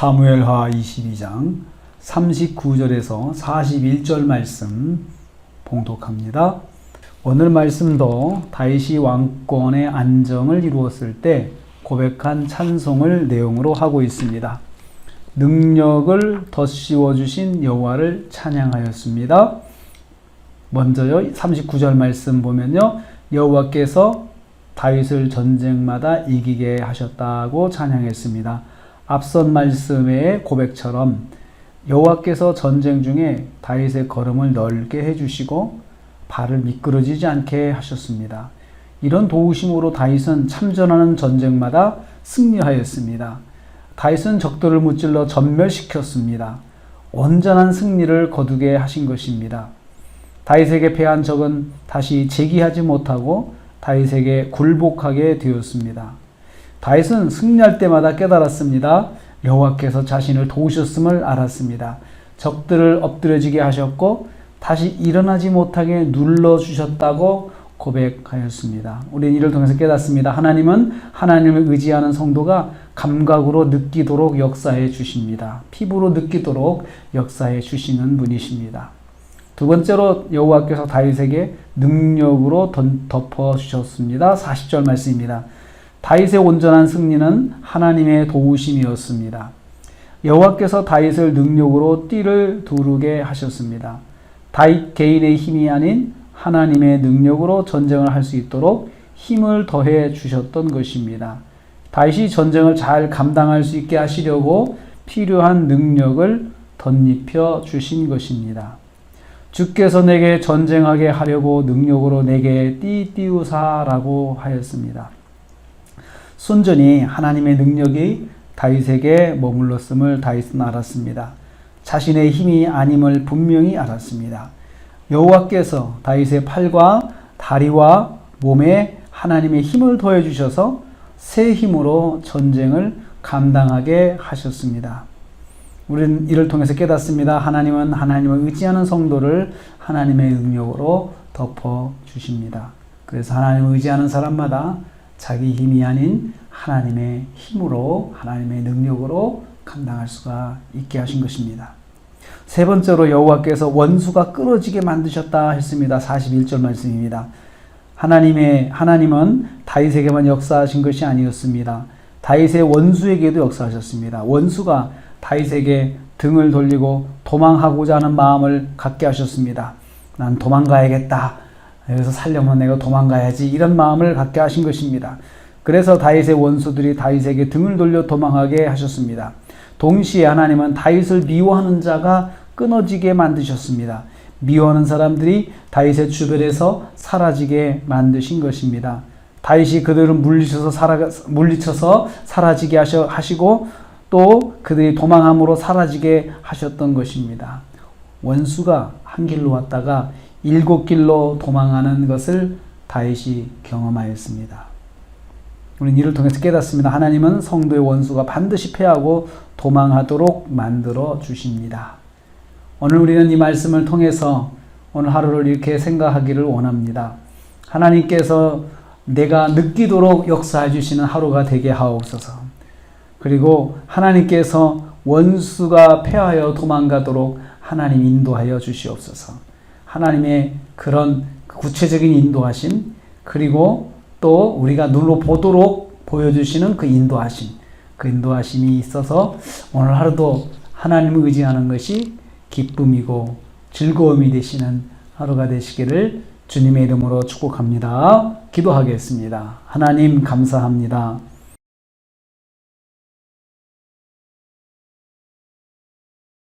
사무엘하 22장 39절에서 41절 말씀 봉독합니다. 오늘 말씀도 다윗이 왕권의 안정을 이루었을 때 고백한 찬송을 내용으로 하고 있습니다. 능력을 덧씌워 주신 여호와를 찬양하였습니다. 먼저요 39절 말씀 보면요, 여호와께서 다윗을 전쟁마다 이기게 하셨다고 찬양했습니다. 앞선 말씀의 고백처럼 여호와께서 전쟁 중에 다윗의 걸음을 넓게 해주시고 발을 미끄러지지 않게 하셨습니다. 이런 도우심으로 다윗은 참전하는 전쟁마다 승리하였습니다. 다윗은 적들을 무찔러 전멸시켰습니다. 온전한 승리를 거두게 하신 것입니다. 다윗에게 패한 적은 다시 제기하지 못하고 다윗에게 굴복하게 되었습니다. 다윗은 승리할 때마다 깨달았습니다. 여호와께서 자신을 도우셨음을 알았습니다. 적들을 엎드려지게 하셨고 다시 일어나지 못하게 눌러주셨다고 고백하였습니다. 우리는 이를 통해서 깨닫습니다. 하나님은 하나님을 의지하는 성도가 감각으로 느끼도록 역사해 주십니다. 피부로 느끼도록 역사해 주시는 분이십니다. 두 번째로 여호와께서 다윗에게 능력으로 덮어주셨습니다. 40절 말씀입니다. 다윗의 온전한 승리는 하나님의 도우심이었습니다. 여호와께서 다윗을 능력으로 띠를 두르게 하셨습니다. 다윗 개인의 힘이 아닌 하나님의 능력으로 전쟁을 할 수 있도록 힘을 더해 주셨던 것입니다. 다윗이 전쟁을 잘 감당할 수 있게 하시려고 필요한 능력을 덧입혀 주신 것입니다. 주께서 내게 전쟁하게 하려고 능력으로 내게 띠띠우사라고 하였습니다. 순전히 하나님의 능력이 다윗에게 머물렀음을 다윗은 알았습니다. 자신의 힘이 아님을 분명히 알았습니다. 여호와께서 다윗의 팔과 다리와 몸에 하나님의 힘을 더해 주셔서 새 힘으로 전쟁을 감당하게 하셨습니다. 우리는 이를 통해서 깨닫습니다. 하나님은 하나님을 의지하는 성도를 하나님의 능력으로 덮어 주십니다. 그래서 하나님을 의지하는 사람마다 자기 힘이 아닌 하나님의 힘으로, 하나님의 능력으로 감당할 수가 있게 하신 것입니다. 세 번째로 여호와께서 원수가 끊어지게 만드셨다 했습니다. 41절 말씀입니다. 하나님은 다윗에게만 역사하신 것이 아니었습니다. 다윗의 원수에게도 역사하셨습니다. 원수가 다윗에게 등을 돌리고 도망하고자 하는 마음을 갖게 하셨습니다. 난 도망가야겠다. 여기서 살려면 내가 도망가야지. 이런 마음을 갖게 하신 것입니다. 그래서 다윗의 원수들이 다윗에게 등을 돌려 도망하게 하셨습니다. 동시에 하나님은 다윗을 미워하는 자가 끊어지게 만드셨습니다. 미워하는 사람들이 다윗의 주변에서 사라지게 만드신 것입니다. 다윗이 그들을 물리쳐서 사라지게 하시고 또 그들이 도망함으로 사라지게 하셨던 것입니다. 원수가 한 길로 왔다가 7길로 도망하는 것을 다윗이 경험하였습니다. 우리는 이를 통해서 깨닫습니다. 하나님은 성도의 원수가 반드시 패하고 도망하도록 만들어 주십니다. 오늘 우리는 이 말씀을 통해서 오늘 하루를 이렇게 생각하기를 원합니다. 하나님께서 내가 느끼도록 역사해 주시는 하루가 되게 하옵소서. 그리고 하나님께서 원수가 패하여 도망가도록 하나님 인도하여 주시옵소서. 하나님의 그런 구체적인 인도하심, 그리고 또 우리가 눈으로 보도록 보여주시는 그 인도하심이 있어서 오늘 하루도 하나님을 의지하는 것이 기쁨이고 즐거움이 되시는 하루가 되시기를 주님의 이름으로 축복합니다. 기도하겠습니다. 하나님 감사합니다.